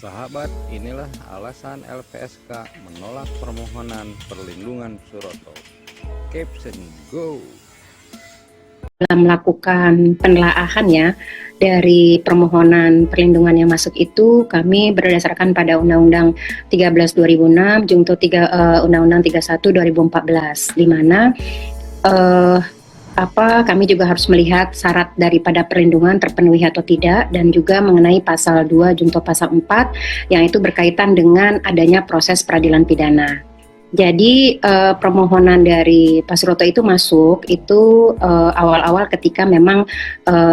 Sahabat, inilah alasan LPSK menolak permohonan perlindungan Suroto. Caption go! Dalam melakukan penelaahan ya dari permohonan perlindungan yang masuk itu, kami berdasarkan pada Undang-Undang 13 2006 Junto Undang-Undang 31 2014, di mana kami juga harus melihat syarat daripada perlindungan terpenuhi atau tidak, dan juga mengenai pasal 2 Junto pasal 4 yang itu berkaitan dengan adanya proses peradilan pidana. Jadi permohonan dari Pak Suroto itu masuk itu awal-awal ketika memang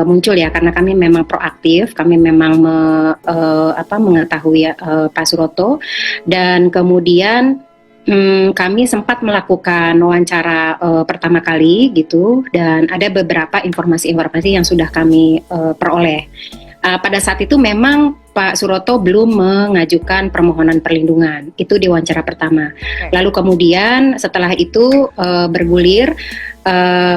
muncul ya, karena kami memang proaktif, kami memang mengetahui Pak Suroto, dan kemudian kami sempat melakukan wawancara pertama kali gitu, dan ada beberapa informasi-informasi yang sudah kami peroleh. Pada saat itu memang Pak Suroto belum mengajukan permohonan perlindungan, itu di wawancara pertama. Lalu kemudian setelah itu bergulir,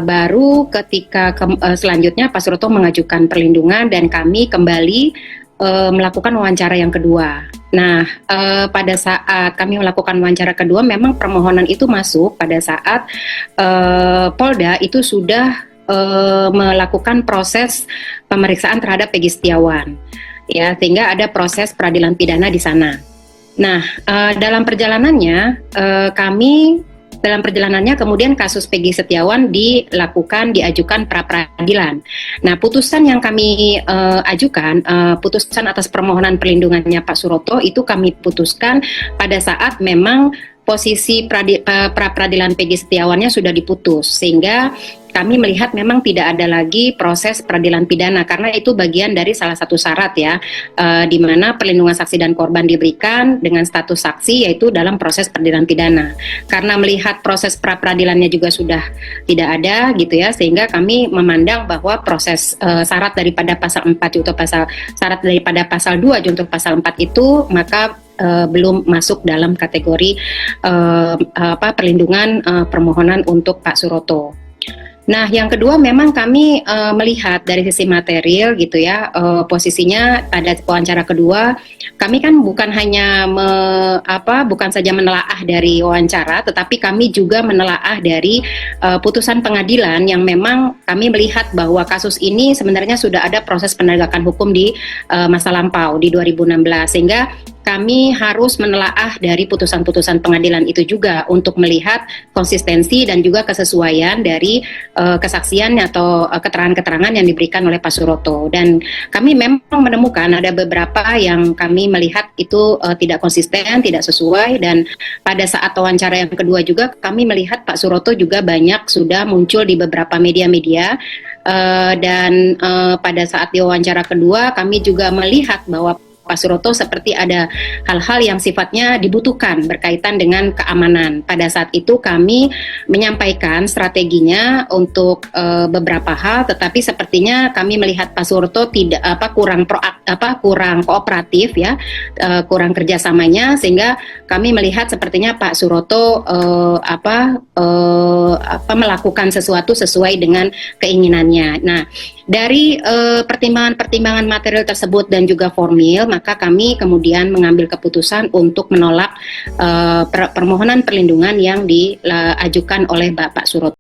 baru ketika selanjutnya Pak Suroto mengajukan perlindungan dan kami kembali melakukan wawancara yang kedua. Nah, pada saat kami melakukan wawancara kedua, memang permohonan itu masuk pada saat Polda itu sudah melakukan proses pemeriksaan terhadap Peggy Setiawan, ya, sehingga ada proses peradilan pidana di sana. Nah, dalam perjalanannya kemudian kasus Peggy Setiawan diajukan pra peradilan. Nah, putusan yang kami ajukan, putusan atas permohonan perlindungannya Pak Suroto itu kami putuskan pada saat memang posisi pra peradilan Peggy Setiawannya sudah diputus, sehingga kami melihat memang tidak ada lagi proses peradilan pidana, karena itu bagian dari salah satu syarat ya, di mana perlindungan saksi dan korban diberikan dengan status saksi, yaitu dalam proses peradilan pidana. Karena melihat proses pra peradilannya juga sudah tidak ada gitu ya, sehingga kami memandang bahwa proses syarat daripada pasal 4 junto syarat daripada pasal 2 junto pasal 4 itu maka belum masuk dalam kategori perlindungan permohonan untuk Pak Suroto. Nah, yang kedua memang kami melihat dari sisi material gitu ya, posisinya pada wawancara kedua kami kan bukan hanya bukan saja menelaah dari wawancara, tetapi kami juga menelaah dari putusan pengadilan yang memang kami melihat bahwa kasus ini sebenarnya sudah ada proses penegakan hukum di masa lampau di 2016, sehingga kami harus menelaah dari putusan-putusan pengadilan itu juga untuk melihat konsistensi dan juga kesesuaian dari kesaksian atau keterangan-keterangan yang diberikan oleh Pak Suroto. Dan kami memang menemukan ada beberapa yang kami melihat itu tidak konsisten, tidak sesuai, dan pada saat wawancara yang kedua juga kami melihat Pak Suroto juga banyak sudah muncul di beberapa media-media. Dan pada saat di wawancara kedua kami juga melihat bahwa Pak Suroto seperti ada hal-hal yang sifatnya dibutuhkan berkaitan dengan keamanan. Pada saat itu kami menyampaikan strateginya untuk beberapa hal, tetapi sepertinya kami melihat Pak Suroto kurang kooperatif ya, kurang kerjasamanya, sehingga kami melihat sepertinya Pak Suroto melakukan sesuatu sesuai dengan keinginannya. Nah, dari pertimbangan-pertimbangan material tersebut dan juga formil, maka kami kemudian mengambil keputusan untuk menolak permohonan perlindungan yang diajukan oleh Bapak Suroto.